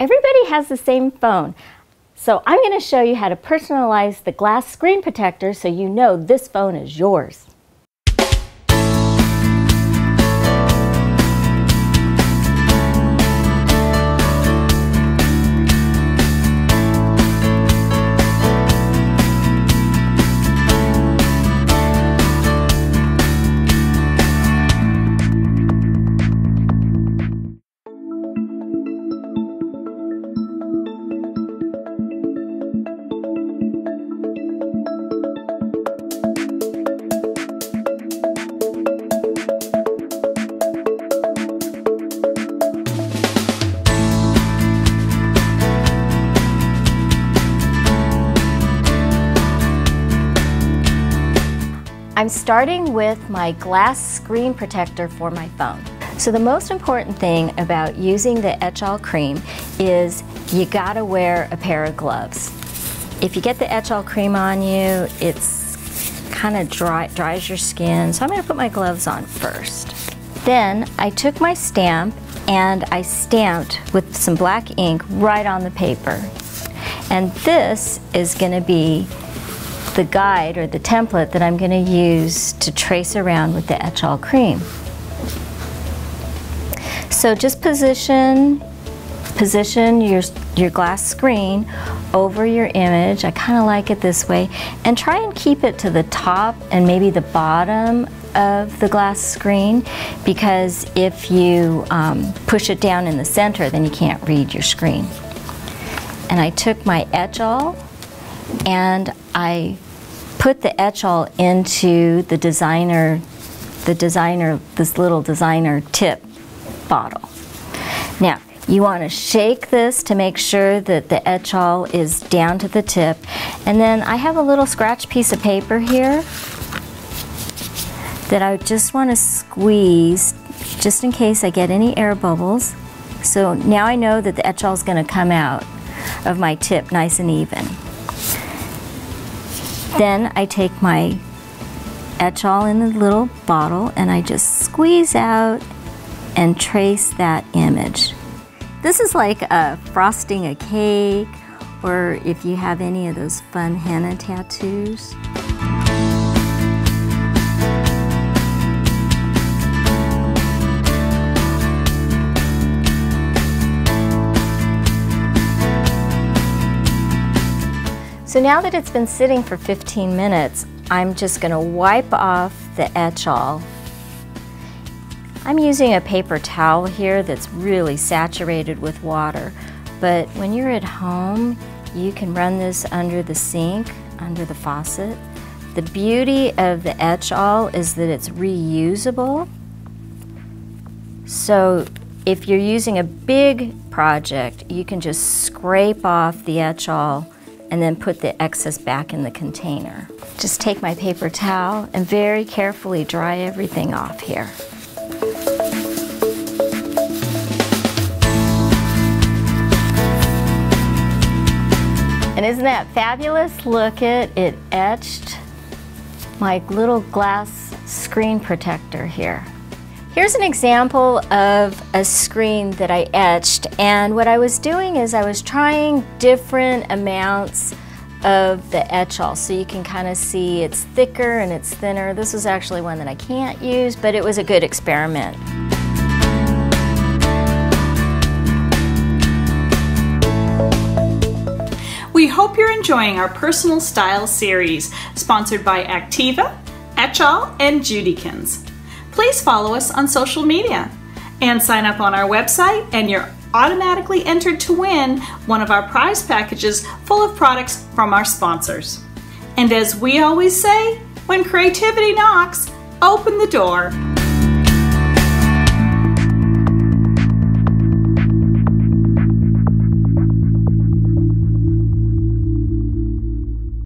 Everybody has the same phone, so I'm going to show you how to personalize the glass screen protector so you know this phone is yours. I'm starting with my glass screen protector for my phone. So the most important thing about using the etch-all cream is you gotta wear a pair of gloves. If you get the etch-all cream on you, it's kind of dries your skin, so I'm gonna put my gloves on first. Then I took my stamp and I stamped with some black ink right on the paper. And this is gonna be the guide or the template that I'm going to use to trace around with the etch-all cream. So just position your glass screen over your image. I kind of like it this way, and try and keep it to the top and maybe the bottom of the glass screen, because if you push it down in the center, then you can't read your screen. And I took my etch-all and I put the etch-all into this little designer tip bottle. Now, you want to shake this to make sure that the etch-all is down to the tip. And then I have a little scratch piece of paper here that I just want to squeeze just in case I get any air bubbles. So now I know that the etch-all is going to come out of my tip nice and even. Then I take my etch-all in the little bottle and I just squeeze out and trace that image. This is like frosting a cake, or if you have any of those fun henna tattoos. So now that it's been sitting for 15 minutes, I'm just going to wipe off the etch-all. I'm using a paper towel here that's really saturated with water, but when you're at home, you can run this under the sink, under the faucet. The beauty of the etch-all is that it's reusable. So if you're using a big project, you can just scrape off the etch-all and then put the excess back in the container. Just take my paper towel and very carefully dry everything off here. And isn't that fabulous? Look it etched my little glass screen protector here. Here's an example of a screen that I etched, and what I was doing is I was trying different amounts of the etch-all, so you can kind of see it's thicker and it's thinner. This was actually one that I can't use, but it was a good experiment. We hope you're enjoying our Personal Style series, sponsored by Activa, Etch-all, and Judikins. Please follow us on social media and sign up on our website, and you're automatically entered to win one of our prize packages full of products from our sponsors. And as we always say, when creativity knocks, open the door.